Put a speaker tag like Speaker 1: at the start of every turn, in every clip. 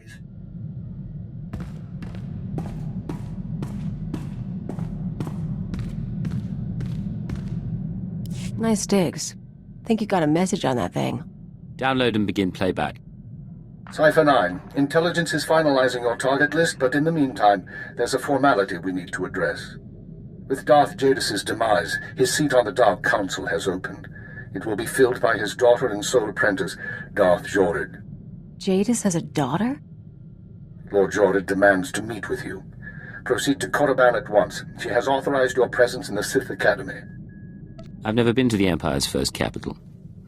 Speaker 1: always.
Speaker 2: Nice digs. Think you got a message on that thing.
Speaker 3: Download and begin playback.
Speaker 4: Cipher 9, intelligence is finalizing your target list, but in the meantime, there's a formality we need to address. With Darth Jadis' demise, his seat on the Dark Council has opened. It will be filled by his daughter and sole apprentice, Darth Jorid.
Speaker 2: Jadis has a daughter?
Speaker 4: Lord Jorid demands to meet with you. Proceed to Korriban at once. She has authorized your presence in the Sith Academy.
Speaker 3: I've never been to the Empire's first capital.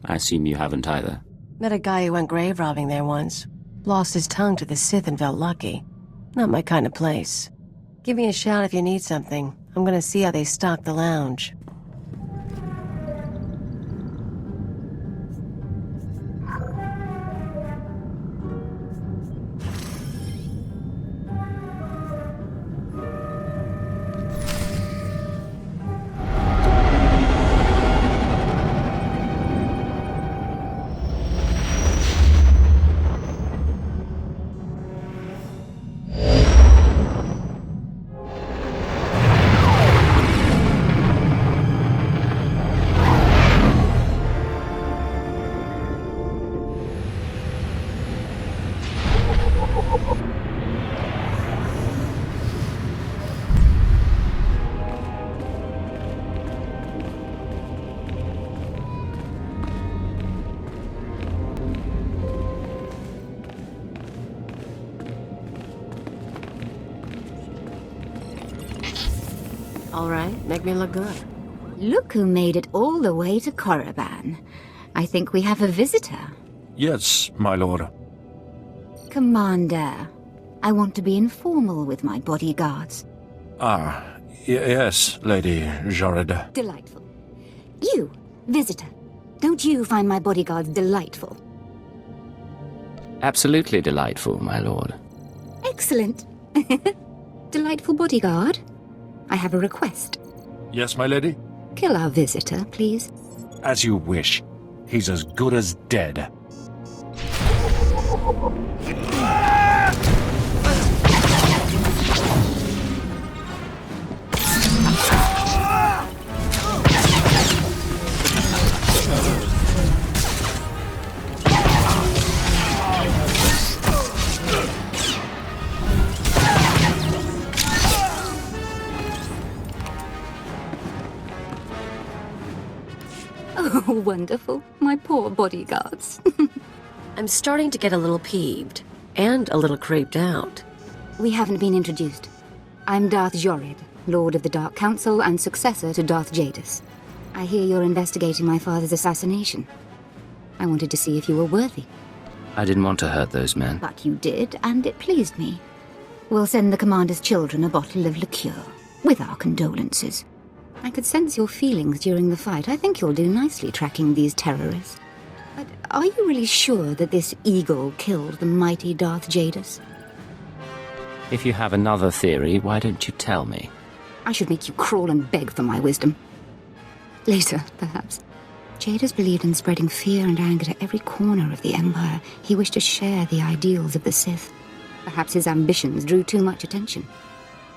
Speaker 3: I assume you haven't either.
Speaker 2: Met a guy who went grave robbing there once. Lost his tongue to the Sith and felt lucky. Not my kind of place. Give me a shout if you need something. I'm gonna see how they stock the lounge. All right, make me look good.
Speaker 5: Look who made it all the way to Korriban. I think we have a visitor.
Speaker 6: Yes, my lord.
Speaker 5: Commander, I want to be informal with my bodyguards.
Speaker 6: Yes, Lady Jorid.
Speaker 5: Delightful. You, visitor, don't you find my bodyguards delightful?
Speaker 3: Absolutely delightful, my lord.
Speaker 5: Excellent. Delightful bodyguard, I have a request.
Speaker 6: Yes, my lady?
Speaker 5: Kill our visitor, please.
Speaker 6: As you wish. He's as good as dead.
Speaker 5: Oh, wonderful. My poor bodyguards.
Speaker 2: I'm starting to get a little peeved. And a little creeped out.
Speaker 5: We haven't been introduced. I'm Darth Jorid, Lord of the Dark Council and successor to Darth Jadis. I hear you're investigating my father's assassination. I wanted to see if you were worthy.
Speaker 3: I didn't want to hurt those men.
Speaker 5: But you did, and it pleased me. We'll send the commander's children a bottle of liqueur, with our condolences. I could sense your feelings during the fight. I think you'll do nicely tracking these terrorists. But are you really sure that this eagle killed the mighty Darth Jadis?
Speaker 3: If you have another theory, why don't you tell me?
Speaker 5: I should make you crawl and beg for my wisdom. Later, perhaps. Jadis believed in spreading fear and anger to every corner of the Empire. He wished to share the ideals of the Sith. Perhaps his ambitions drew too much attention.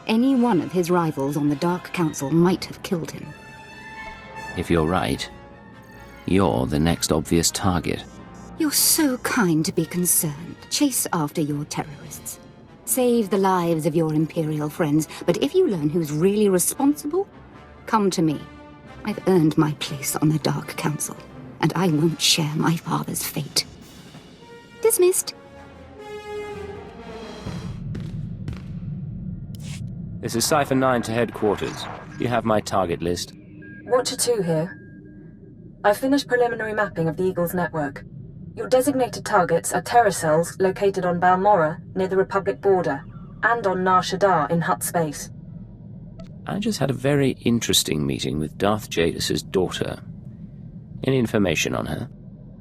Speaker 5: Any one of his rivals on the Dark Council might have killed him.
Speaker 3: If you're right, you're the next obvious target.
Speaker 5: You're so kind to be concerned. Chase after your terrorists. Save the lives of your Imperial friends. But if you learn who's really responsible, come to me. I've earned my place on the Dark Council, and I won't share my father's fate. Dismissed.
Speaker 3: This is Cipher 9 to headquarters. You have my target list.
Speaker 7: Watcher 2 here. I've finished preliminary mapping of the Eagle's network. Your designated targets are terror cells located on Balmorra, near the Republic border, and on Nar Shaddaa in Hutt space.
Speaker 3: I just had a very interesting meeting with Darth Jadis' daughter. Any information on her?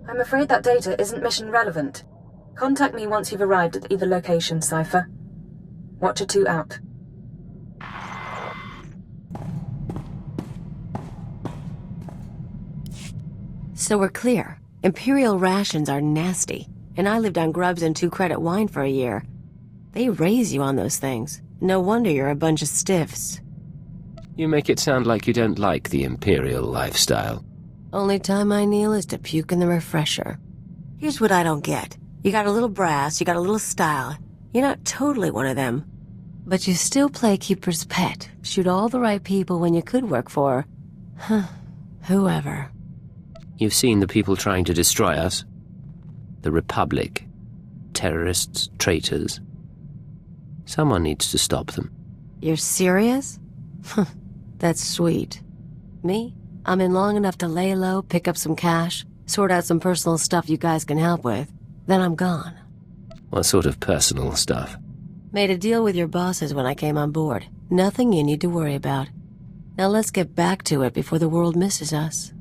Speaker 7: I'm afraid that data isn't mission relevant. Contact me once you've arrived at either location, Cipher. Watcher 2 out.
Speaker 2: So we're clear. Imperial rations are nasty, and I lived on grubs and 2-credit wine for a year. They raise you on those things. No wonder you're a bunch of stiffs.
Speaker 3: You make it sound like you don't like the Imperial lifestyle.
Speaker 2: Only time I kneel is to puke in the refresher. Here's what I don't get. You got a little brass, you got a little style. You're not totally one of them. But you still play keeper's pet. Shoot all the right people when you could work for... whoever.
Speaker 3: You've seen the people trying to destroy us? The Republic. Terrorists, traitors. Someone needs to stop them.
Speaker 2: You're serious? That's sweet. Me? I'm in long enough to lay low, pick up some cash, sort out some personal stuff you guys can help with. Then I'm gone.
Speaker 3: What sort of personal stuff?
Speaker 2: Made a deal with your bosses when I came on board. Nothing you need to worry about. Now let's get back to it before the world misses us.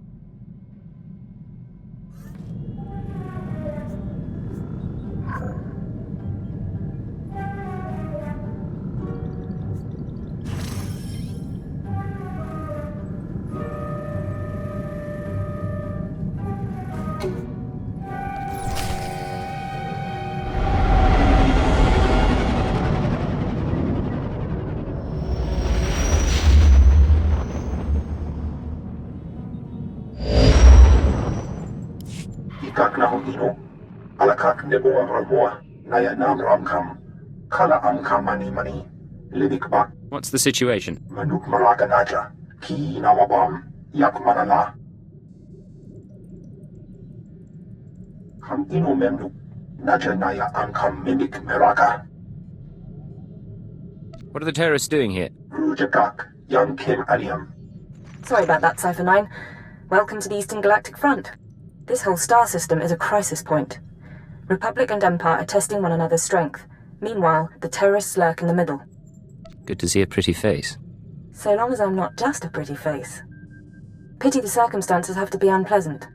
Speaker 3: What's the situation? What are the terrorists doing here?
Speaker 7: Sorry about that, Cypher 9. Welcome to the Eastern Galactic Front. This whole star system is a crisis point. Republic and Empire are testing one another's strength. Meanwhile, the terrorists lurk in the middle.
Speaker 3: Good to see a pretty face.
Speaker 7: So long as I'm not just a pretty face. Pity the circumstances have to be unpleasant.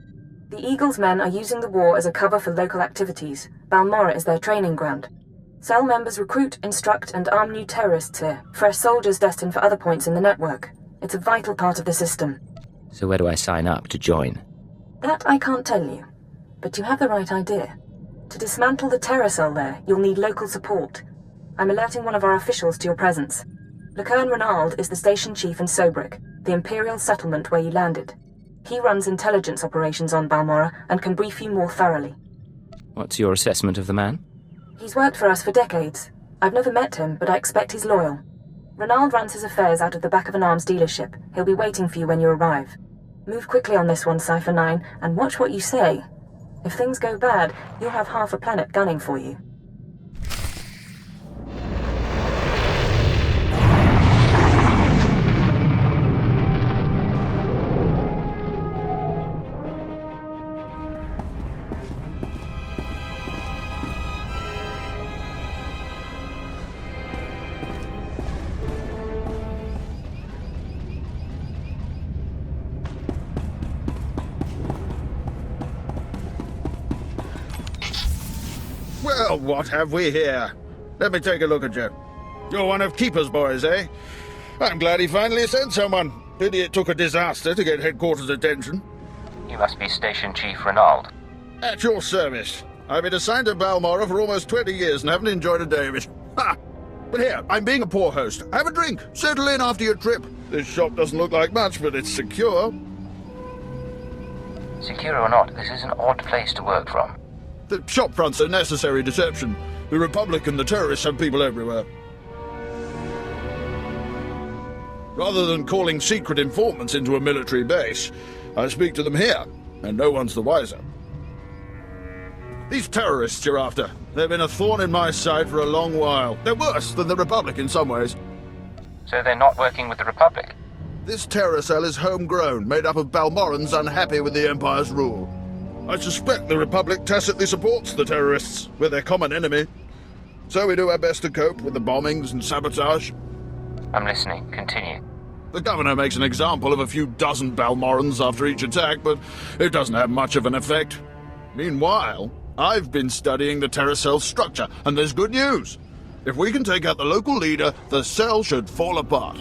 Speaker 7: The Eagle's men are using the war as a cover for local activities. Balmorra is their training ground. Cell members recruit, instruct, and arm new terrorists here. Fresh soldiers destined for other points in the network. It's a vital part of the system.
Speaker 3: So where do I sign up to join?
Speaker 7: That I can't tell you. But you have the right idea. To dismantle the terror cell there, you'll need local support. I'm alerting one of our officials to your presence. Lecurne Renald is the station chief in Sobrik, the Imperial settlement where you landed. He runs intelligence operations on Balmorra and can brief you more thoroughly.
Speaker 3: What's your assessment of the man?
Speaker 7: He's worked for us for decades. I've never met him, but I expect he's loyal. Renald runs his affairs out of the back of an arms dealership. He'll be waiting for you when you arrive. Move quickly on this one, Cypher 9, and watch what you say. If things go bad, you'll have half a planet gunning for you.
Speaker 1: Well, what have we here? Let me take a look at you. You're one of Keeper's boys, eh? I'm glad he finally sent someone. Pity it took a disaster to get headquarters' attention.
Speaker 3: You must be Station Chief Renald.
Speaker 1: At your service. I've been assigned to Balmorra for almost 20 years and haven't enjoyed a day of it. Ha! But here, I'm being a poor host. Have a drink. Settle in after your trip. This shop doesn't look like much, but it's secure.
Speaker 3: Secure or not, this is an odd place to work from.
Speaker 1: The shop front's a necessary deception. The Republic and the terrorists have people everywhere. Rather than calling secret informants into a military base, I speak to them here, and no one's the wiser. These terrorists you're after, they've been a thorn in my side for a long while. They're worse than the Republic in some ways.
Speaker 3: So they're not working with the Republic?
Speaker 1: This terror cell is homegrown, made up of Balmorrans unhappy with the Empire's rule. I suspect the Republic tacitly supports the terrorists. We're their common enemy. So we do our best to cope with the bombings and sabotage.
Speaker 3: I'm listening. Continue.
Speaker 1: The governor makes an example of a few dozen Balmorrans after each attack, but it doesn't have much of an effect. Meanwhile, I've been studying the terror cell's structure, and there's good news. If we can take out the local leader, the cell should fall apart.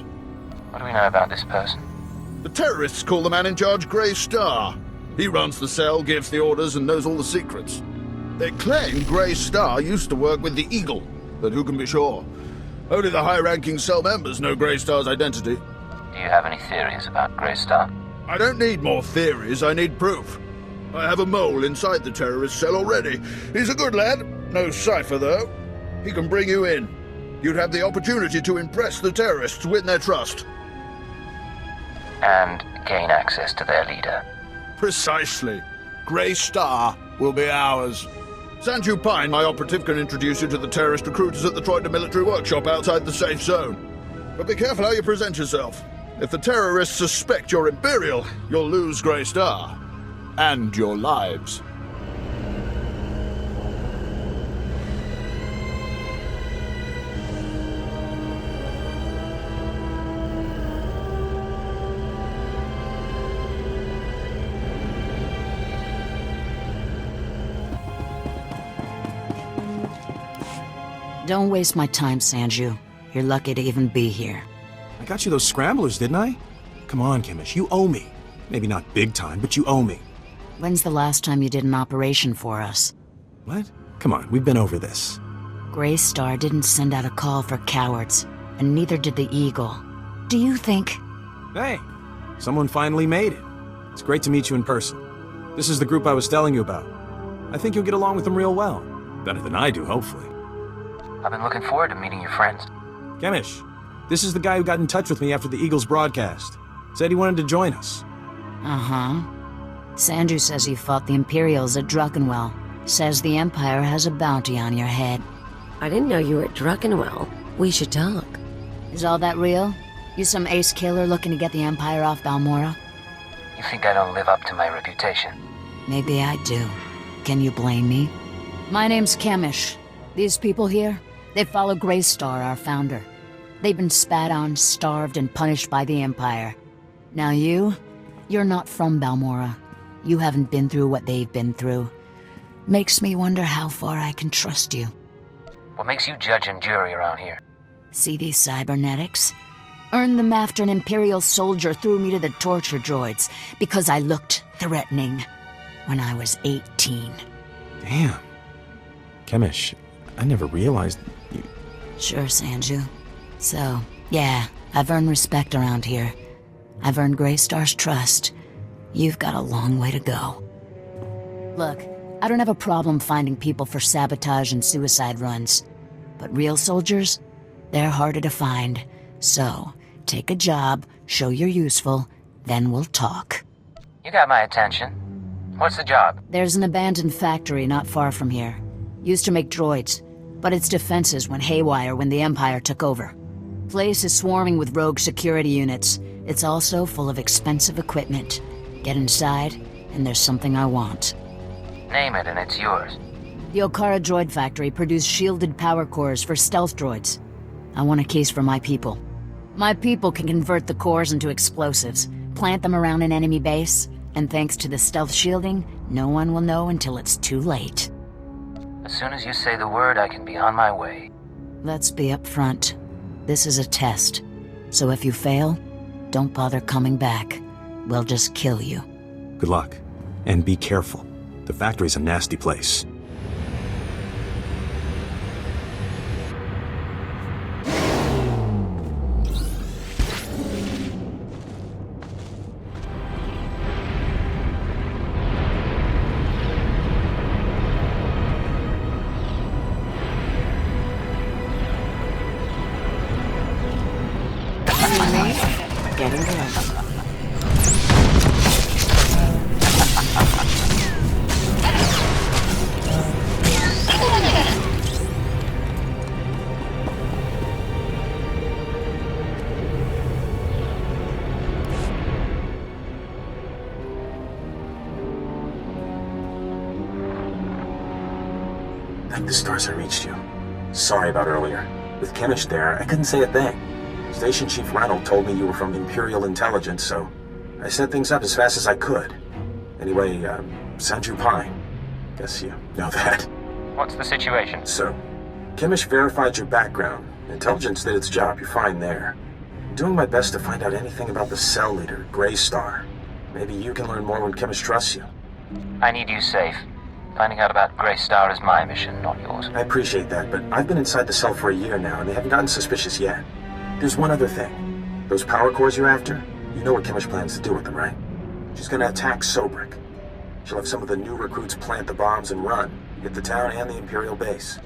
Speaker 3: What do we know about this person?
Speaker 1: The terrorists call the man in charge Grey Star. He runs the cell, gives the orders, and knows all the secrets. They claim Grey Star used to work with the Eagle, but who can be sure? Only the high-ranking cell members know Grey Star's identity.
Speaker 3: Do you have any theories about Grey Star?
Speaker 1: I don't need more theories, I need proof. I have a mole inside the terrorist cell already. He's a good lad. No cipher, though. He can bring you in. You'd have the opportunity to impress the terrorists, win their trust.
Speaker 3: And gain access to their leader.
Speaker 1: Precisely. Grey Star will be ours. Sanju Pine, my operative, can introduce you to the terrorist recruiters at the Troita military workshop outside the safe zone. But be careful how you present yourself. If the terrorists suspect you're Imperial, you'll lose Grey Star. And your lives.
Speaker 8: Don't waste my time, Sanju. You're lucky to even be here.
Speaker 9: I got you those scramblers, didn't I? Come on, Kemish, you owe me. Maybe not big time, but you owe me.
Speaker 8: When's the last time you did an operation for us?
Speaker 9: What? Come on, we've been over this.
Speaker 8: Grey Star didn't send out a call for cowards, and neither did the Eagle. Do you think...
Speaker 9: Hey, someone finally made it. It's great to meet you in person. This is the group I was telling you about. I think you'll get along with them real well. Better than I do, hopefully.
Speaker 3: I've been looking forward to meeting your friends.
Speaker 9: Kemish, this is the guy who got in touch with me after the Eagles broadcast. Said he wanted to join us.
Speaker 8: Uh-huh. Sanju says you fought the Imperials at Druckenwell. Says the Empire has a bounty on your head.
Speaker 2: I didn't know you were at Druckenwell. We should talk.
Speaker 8: Is all that real? You some ace killer looking to get the Empire off Balmorra?
Speaker 3: You think I don't live up to my reputation?
Speaker 8: Maybe I do. Can you blame me? My name's Kemish. These people here, they follow Grey Star, our founder. They've been spat on, starved, and punished by the Empire. Now you're not from Balmorra. You haven't been through what they've been through. Makes me wonder how far I can trust you.
Speaker 3: What makes you judge and jury around here?
Speaker 8: See these cybernetics? Earned them after an Imperial soldier threw me to the torture droids because I looked threatening when I was 18.
Speaker 9: Damn. Kemish, I never realized you...
Speaker 8: Sure, Sanju. So, yeah, I've earned respect around here. I've earned Grey Star's trust. You've got a long way to go. Look, I don't have a problem finding people for sabotage and suicide runs. But real soldiers, they're harder to find. So, take a job, show you're useful, then we'll talk.
Speaker 3: You got my attention. What's the job?
Speaker 8: There's an abandoned factory not far from here. Used to make droids, but its defenses went haywire when the Empire took over. Place is swarming with rogue security units. It's also full of expensive equipment. Get inside, and there's something I want.
Speaker 3: Name it and it's yours.
Speaker 8: The Okara Droid Factory produced shielded power cores for stealth droids. I want a case for my people. My people can convert the cores into explosives, plant them around an enemy base, and thanks to the stealth shielding, no one will know until it's too late.
Speaker 3: As soon as you say the word, I can be on my way.
Speaker 8: Let's be upfront. This is a test, so if you fail, don't bother coming back. We'll just kill you.
Speaker 9: Good luck. And be careful. The factory's a nasty place.
Speaker 2: Getting close.
Speaker 9: Thank the stars I reached you. Sorry about earlier. With Kemish there, I couldn't say a thing. Station Chief Ranald told me you were from Imperial Intelligence, so I set things up as fast as I could. Anyway, Sanju Pine. Guess you know that.
Speaker 3: What's the situation?
Speaker 9: So, Kemish verified your background. Intelligence did its job, you're fine there. I'm doing my best to find out anything about the cell leader, Grey Star. Maybe you can learn more when Kemish trusts you.
Speaker 3: I need you safe. Finding out about Grey Star is my mission, not yours.
Speaker 9: I appreciate that, but I've been inside the cell for a year now, and they haven't gotten suspicious yet. There's one other thing. Those power cores you're after, you know what Kimmich plans to do with them, right? She's gonna attack Sobrik. She'll have some of the new recruits plant the bombs and run, hit the town and the Imperial base.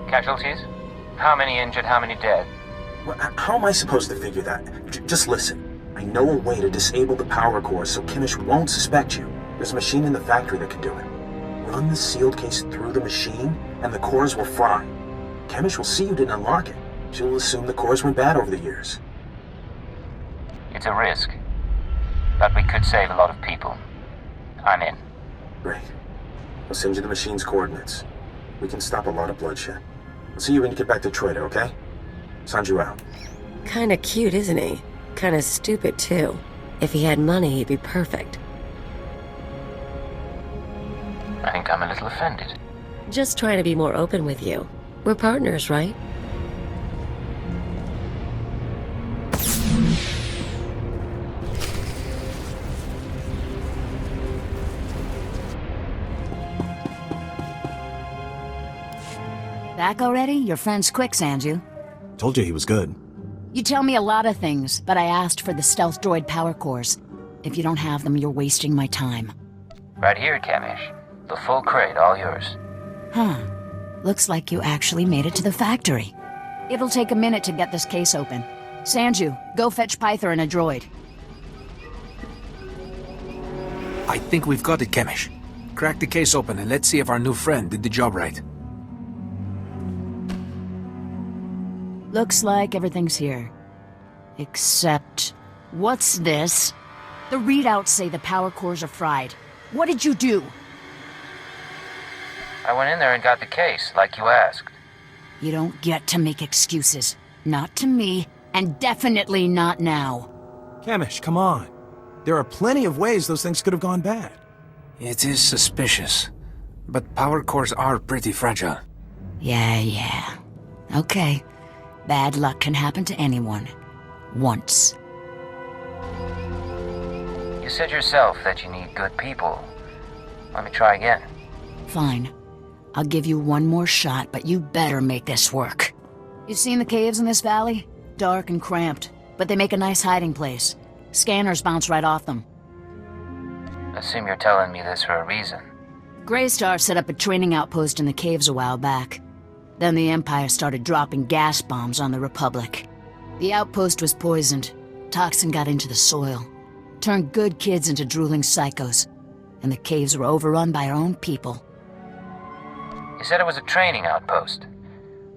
Speaker 3: Casualties? How many injured, how many dead?
Speaker 9: Well, how am I supposed to figure that? Just listen. I know a way to disable the power cores so Kimmich won't suspect you. There's a machine in the factory that can do it. Run the sealed case through the machine, and the cores will fry. Kimmich will see you didn't unlock it. She'll assume the cores went bad over the years.
Speaker 3: It's a risk. But we could save a lot of people. I'm in.
Speaker 9: Great. I'll send you the machine's coordinates. We can stop a lot of bloodshed. I'll see you when you get back to Troida, okay? Sanju out.
Speaker 2: Kinda cute, isn't he? Kinda stupid, too. If he had money, he'd be perfect.
Speaker 3: I think I'm a little offended.
Speaker 2: Just trying to be more open with you. We're partners, right?
Speaker 8: Back already? Your friend's quick, Sanju.
Speaker 10: Told you he was good.
Speaker 8: You tell me a lot of things, but I asked for the stealth droid power cores. If you don't have them, you're wasting my time.
Speaker 3: Right here, Kamish. The full crate, all yours.
Speaker 8: Huh. Looks like you actually made it to the factory. It'll take a minute to get this case open. Sanju, go fetch Pyther and a droid.
Speaker 11: I think we've got it, Kamish. Crack the case open and let's see if our new friend did the job right.
Speaker 8: Looks like everything's here. Except... what's this? The readouts say the power cores are fried. What did you do?
Speaker 3: I went in there and got the case, like you asked.
Speaker 8: You don't get to make excuses. Not to me, and definitely not now.
Speaker 10: Kamish, come on. There are plenty of ways those things could have gone bad.
Speaker 11: It is suspicious, but power cores are pretty fragile.
Speaker 8: Yeah. Okay. Bad luck can happen to anyone. Once.
Speaker 3: You said yourself that you need good people. Let me try again.
Speaker 8: Fine. I'll give you one more shot, but you better make this work. You seen the caves in this valley? Dark and cramped, but they make a nice hiding place. Scanners bounce right off them.
Speaker 3: Assume you're telling me this for a reason.
Speaker 8: Grey Star set up a training outpost in the caves a while back. Then the Empire started dropping gas bombs on the Republic. The outpost was poisoned. Toxin got into the soil. Turned good kids into drooling psychos. And the caves were overrun by our own people.
Speaker 3: You said it was a training outpost.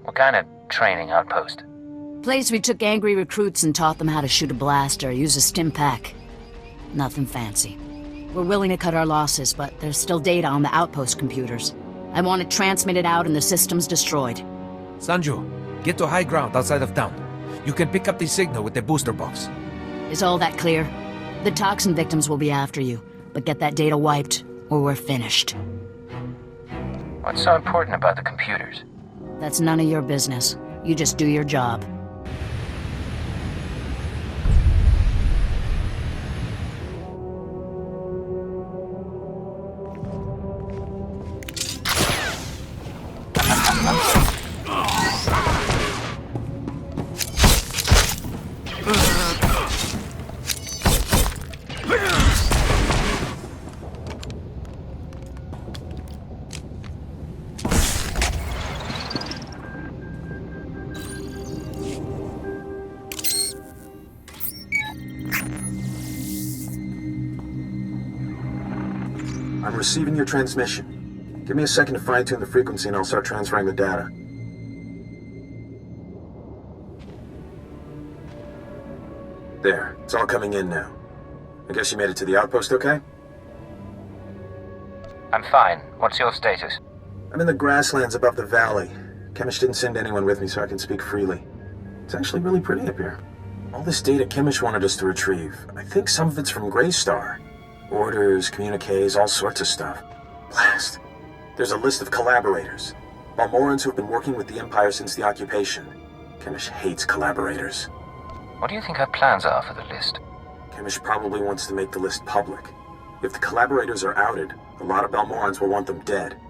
Speaker 3: What kind of training outpost?
Speaker 8: Place we took angry recruits and taught them how to shoot a blaster, use a stim pack. Nothing fancy. We're willing to cut our losses, but there's still data on the outpost computers. I want it transmitted out and the systems destroyed.
Speaker 11: Sanju, get to high ground outside of town. You can pick up the signal with the booster box.
Speaker 8: Is all that clear? The toxin victims will be after you, but get that data wiped, or we're finished.
Speaker 3: What's so important about the computers?
Speaker 8: That's none of your business. You just do your job.
Speaker 9: I'm receiving your transmission. Give me a second to fine-tune the frequency and I'll start transferring the data. There, it's all coming in now. I guess you made it to the outpost okay?
Speaker 3: I'm fine. What's your status?
Speaker 9: I'm in the grasslands above the valley. Kamish didn't send anyone with me so I can speak freely. It's actually really pretty up here. All this data Kamish wanted us to retrieve. I think some of it's from Grey Star. Orders, communiques, all sorts of stuff. Blast. There's a list of collaborators. Balmorans who've been working with the Empire since the occupation. Kamish hates collaborators.
Speaker 3: What do you think her plans are for the list?
Speaker 9: Kamish probably wants to make the list public. If the collaborators are outed, a lot of Balmorans will want them dead.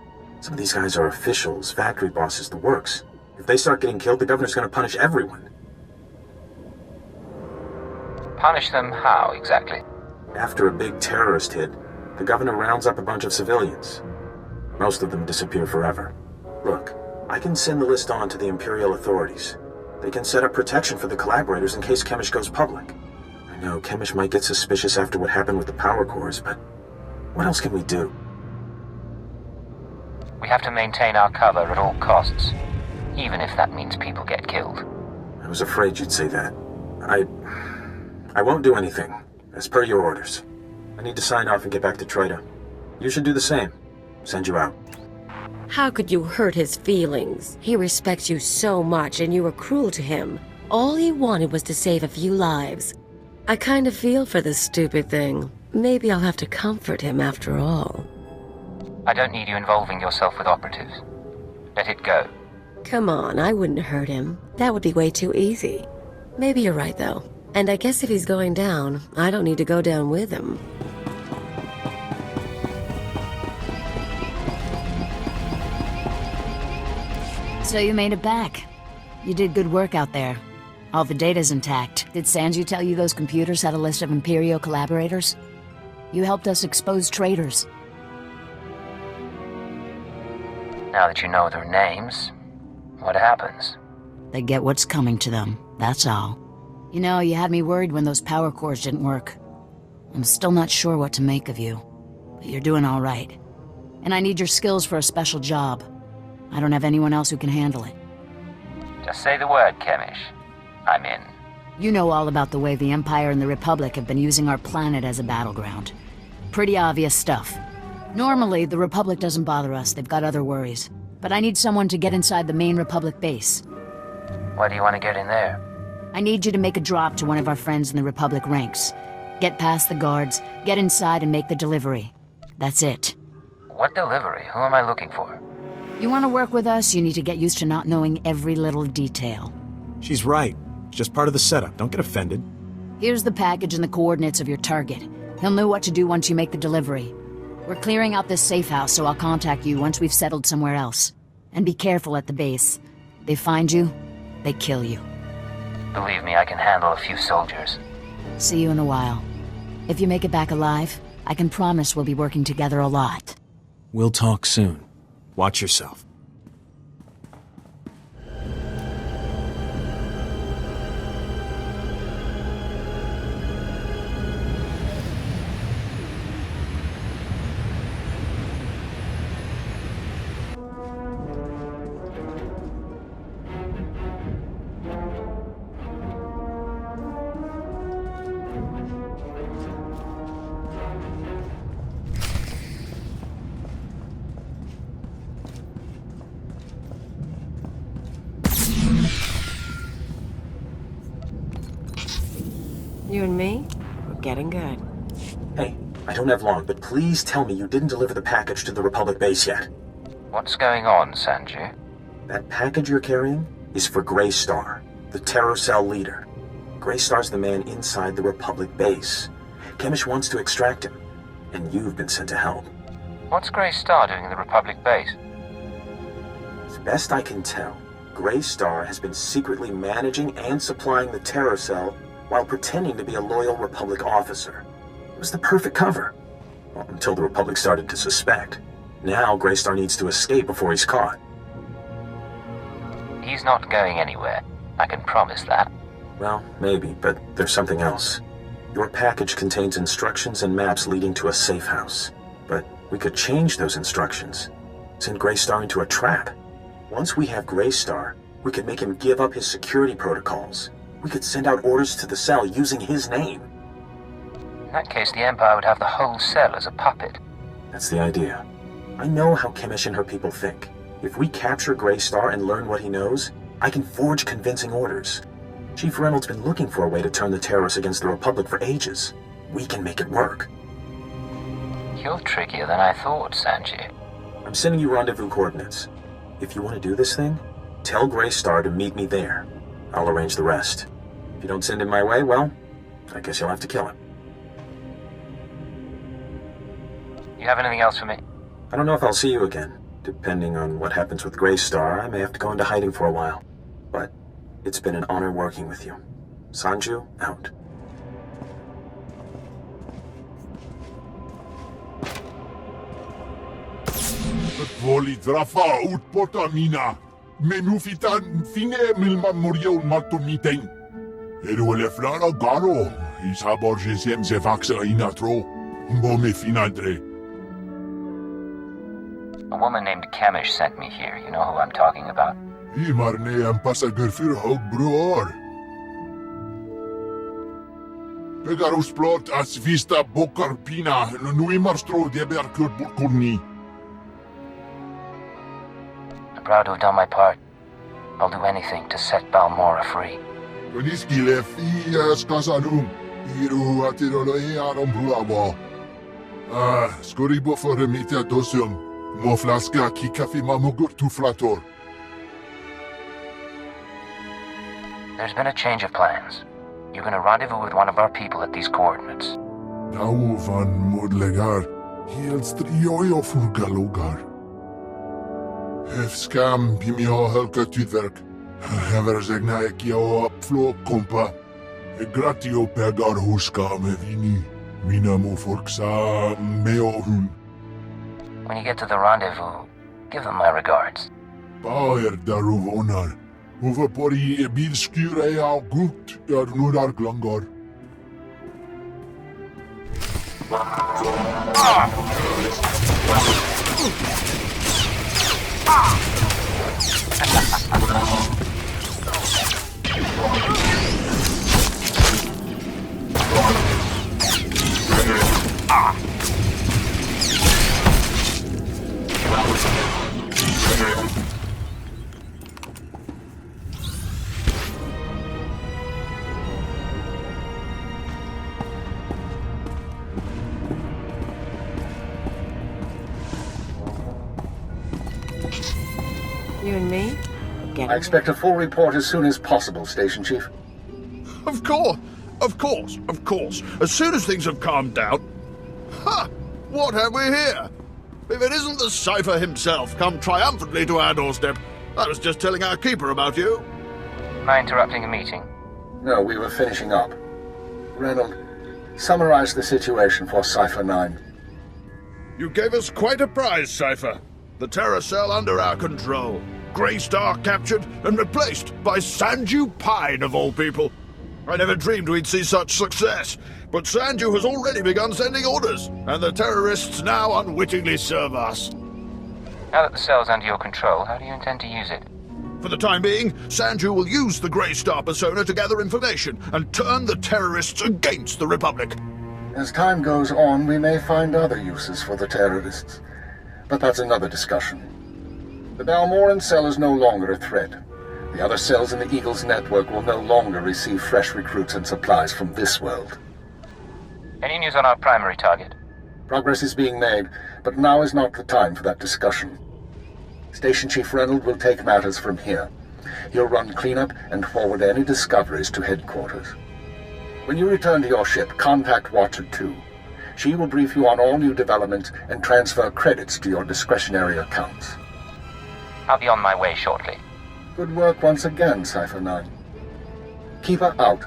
Speaker 9: Some of these guys are officials, factory bosses, the works. If they start getting killed, the governor's gonna punish everyone.
Speaker 3: Punish them how, exactly?
Speaker 9: After a big terrorist hit, the governor rounds up a bunch of civilians. Most of them disappear forever. Look, I can send the list on to the Imperial authorities. They can set up protection for the collaborators in case Chemish goes public. I know Chemish might get suspicious after what happened with the power cores, but what else can we do?
Speaker 3: We have to maintain our cover at all costs, even if that means people get killed.
Speaker 9: I was afraid you'd say that. I won't do anything, as per your orders. I need to sign off and get back to Troida. You should do the same. Send you out.
Speaker 2: How could you hurt his feelings? He respects you so much and you were cruel to him. All he wanted was to save a few lives. I kind of feel for this stupid thing. Maybe I'll have to comfort him after all.
Speaker 3: I don't need you involving yourself with operatives. Let it go.
Speaker 2: Come on, I wouldn't hurt him. That would be way too easy. Maybe you're right, though. And I guess if he's going down, I don't need to go down with him.
Speaker 8: So you made it back. You did good work out there. All the data's intact. Did Sanju tell you those computers had a list of Imperial collaborators? You helped us expose traitors.
Speaker 3: Now that you know their names, what happens?
Speaker 8: They get what's coming to them, that's all. You know, you had me worried when those power cores didn't work. I'm still not sure what to make of you, but you're doing all right. And I need your skills for a special job. I don't have anyone else who can handle it.
Speaker 3: Just say the word, Chemish. I'm in.
Speaker 8: You know all about the way the Empire and the Republic have been using our planet as a battleground. Pretty obvious stuff. Normally, the Republic doesn't bother us, they've got other worries. But I need someone to get inside the main Republic base.
Speaker 3: Why do you want to get in there?
Speaker 8: I need you to make a drop to one of our friends in the Republic ranks. Get past the guards, get inside and make the delivery. That's it.
Speaker 3: What delivery? Who am I looking for?
Speaker 8: You want to work with us, you need to get used to not knowing every little detail.
Speaker 10: She's right. It's just part of the setup. Don't get offended.
Speaker 8: Here's the package and the coordinates of your target. He'll know what to do once you make the delivery. We're clearing out this safe house, so I'll contact you once we've settled somewhere else. And be careful at the base. They find you, they kill you.
Speaker 3: Believe me, I can handle a few soldiers.
Speaker 8: See you in a while. If you make it back alive, I can promise we'll be working together a lot.
Speaker 10: We'll talk soon. Watch yourself.
Speaker 2: You and me, we're getting good.
Speaker 9: Hey, I don't have long, but please tell me you didn't deliver the package to the Republic base yet.
Speaker 3: What's going on, Sanju?
Speaker 9: That package you're carrying is for Greystar, the Terror Cell leader. Greystar's the man inside the Republic base. Chemish wants to extract him, and you've been sent to help.
Speaker 3: What's Greystar doing in the Republic base?
Speaker 9: As best I can tell, Greystar has been secretly managing and supplying the Terror Cell while pretending to be a loyal Republic officer. It was the perfect cover. Well, until the Republic started to suspect. Now Greystar needs to escape before he's caught.
Speaker 3: He's not going anywhere. I can promise that.
Speaker 9: Well, maybe, but there's something else. Your package contains instructions and maps leading to a safe house. But we could change those instructions. Send Greystar into a trap. Once we have Greystar, we could make him give up his security protocols. We could send out orders to the cell using his name.
Speaker 3: In that case, the Empire would have the whole cell as a puppet.
Speaker 9: That's the idea. I know how Chemish and her people think. If we capture Greystar and learn what he knows, I can forge convincing orders. Chief Reynolds' been looking for a way to turn the terrorists against the Republic for ages. We can make it work.
Speaker 3: You're trickier than I thought, Sanji.
Speaker 9: I'm sending you rendezvous coordinates. If you want to do this thing, tell Greystar to meet me there. I'll arrange the rest. If you don't send him my way, well, I guess you'll have to kill him.
Speaker 3: You have anything else for me?
Speaker 9: I don't know if I'll see you again. Depending on what happens with Greystar, I may have to go into hiding for a while. But it's been an honor working with you. Sanju, out.
Speaker 12: Voli trafa ut potamina. Menufitan fine milma muriel maltumiten. Eruele flara garo. Isabor jesem se faxa inatro. Mbome finadre.
Speaker 3: A woman named Kemish sent me here. You know who I'm talking about.
Speaker 12: Imarne am passager für hog broar. Pegarus plot as vista bokarpina. Nui marstro deber kurt burkurni.
Speaker 3: I'm proud to have done my part. I'll do anything to set Balmora free.
Speaker 12: Koniskile fias kasanum. Iru atirolo arom brulabo. Skoribo for remita dosium. Mo flaska ki kafi mamugur tu flator.
Speaker 3: There's been a change of plans. You're gonna rendezvous with one of our people at these coordinates.
Speaker 12: Now van modlegar. Hiels trioio furgalogar. Skam bimio helka tudverk. Hever zegna ekio upflo kompa. Gratio pegar huska me vini. Minamo forksa meo hun.
Speaker 3: When you get to the rendezvous, give them my regards.
Speaker 12: Bauer daruvonar. Hoeveel pori bil skure au gut nudar glangor.
Speaker 2: You and me?
Speaker 4: I expect a full report as soon as possible, Station Chief.
Speaker 1: Of course. As soon as things have calmed down. Ha! What have we here? If it isn't the Cypher himself, come triumphantly to our doorstep. I was just telling our keeper about you.
Speaker 3: Am I interrupting a meeting?
Speaker 4: No, we were finishing up. Reynolds, summarize the situation for Cypher 9.
Speaker 1: You gave us quite a prize, Cypher. The Terra Cell under our control. Greystar captured and replaced by Sanju Pine, of all people. I never dreamed we'd see such success, but Sanju has already begun sending orders, and the terrorists now unwittingly serve us.
Speaker 3: Now that the cell's under your control, how do you intend to use it?
Speaker 1: For the time being, Sanju will use the Greystar persona to gather information and turn the terrorists against the Republic.
Speaker 4: As time goes on, we may find other uses for the terrorists. But that's another discussion. The Balmoran cell is no longer a threat. The other cells in the Eagle's network will no longer receive fresh recruits and supplies from this world.
Speaker 3: Any news on our primary target?
Speaker 4: Progress is being made, but now is not the time for that discussion. Station Chief Reynolds will take matters from here. He'll run cleanup and forward any discoveries to headquarters. When you return to your ship, contact Watcher 2. She will brief you on all new developments and transfer credits to your discretionary accounts.
Speaker 3: I'll be on my way shortly.
Speaker 4: Good work once again, Cypher 9. Keep her out.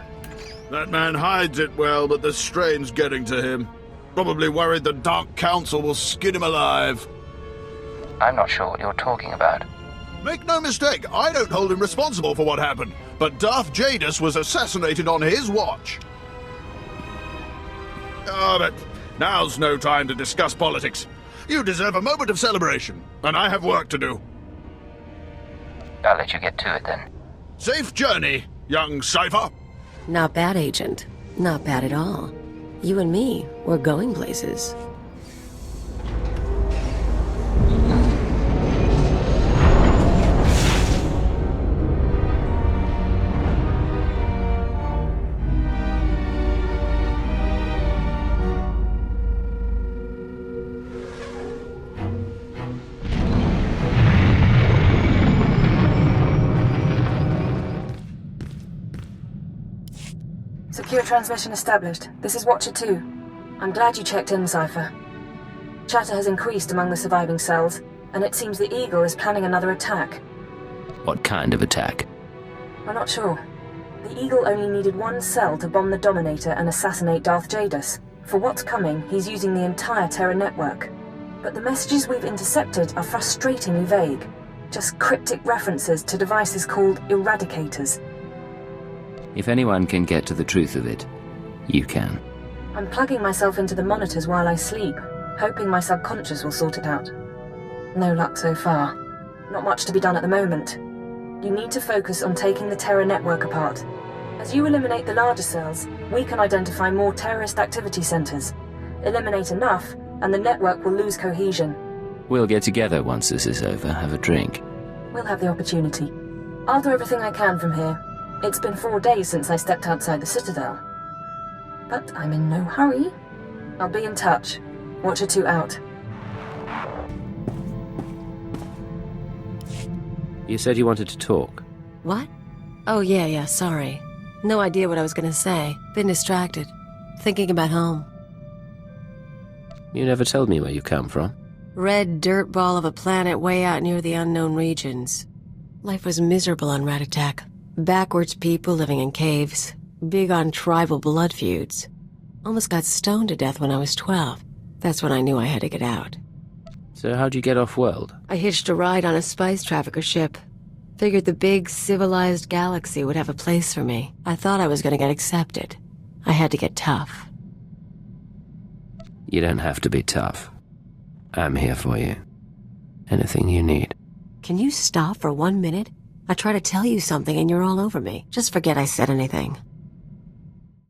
Speaker 1: That man hides it well, but the strain's getting to him. Probably worried the Dark Council will skin him alive.
Speaker 3: I'm not sure what you're talking about.
Speaker 1: Make no mistake, I don't hold him responsible for what happened, but Darth Jadis was assassinated on his watch. But now's no time to discuss politics. You deserve a moment of celebration, and I have work to do.
Speaker 3: I'll let you get to it then.
Speaker 1: Safe journey, young Cypher.
Speaker 2: Not bad, Agent. Not bad at all. You and me, we're going places.
Speaker 7: Secure transmission established. This is Watcher 2. I'm glad you checked in, Cypher. Chatter has increased among the surviving cells. and it seems the Eagle is planning another attack.
Speaker 3: What kind of attack?
Speaker 7: I'm not sure. The Eagle only needed one cell to bomb the Dominator and assassinate Darth Jadus. For what's coming, he's using the entire Terra network. But the messages we've intercepted are frustratingly vague. Just cryptic references to devices called Eradicators.
Speaker 3: If anyone can get to the truth of it, you can.
Speaker 7: I'm plugging myself into the monitors while I sleep, hoping my subconscious will sort it out. No luck so far. Not much to be done at the moment. You need to focus on taking the Terra network apart. As you eliminate the larger cells, we can identify more terrorist activity centers. Eliminate enough, and the network will lose cohesion.
Speaker 3: We'll get together once this is over, have a drink.
Speaker 7: We'll have the opportunity. I'll do everything I can from here. It's been 4 days since I stepped outside the Citadel. But I'm in no hurry. I'll be in touch. Watcher 2 out.
Speaker 3: You said you wanted to talk.
Speaker 2: What? Oh, yeah, sorry. No idea what I was gonna say. Been distracted. Thinking about home.
Speaker 3: You never told me where you come from.
Speaker 2: Red dirt ball of a planet way out near the unknown regions. Life was miserable on Ratatak. Backwards people living in caves. Big on tribal blood feuds. Almost got stoned to death when I was 12. That's when I knew I had to get out.
Speaker 3: So how'd you get off-world?
Speaker 2: I hitched a ride on a spice trafficker ship. Figured the big, civilized galaxy would have a place for me. I thought I was gonna get accepted. I had to get tough.
Speaker 3: You don't have to be tough. I'm here for you. Anything you need.
Speaker 2: Can you stop for 1 minute? I try to tell you something and you're all over me. Just forget I said anything.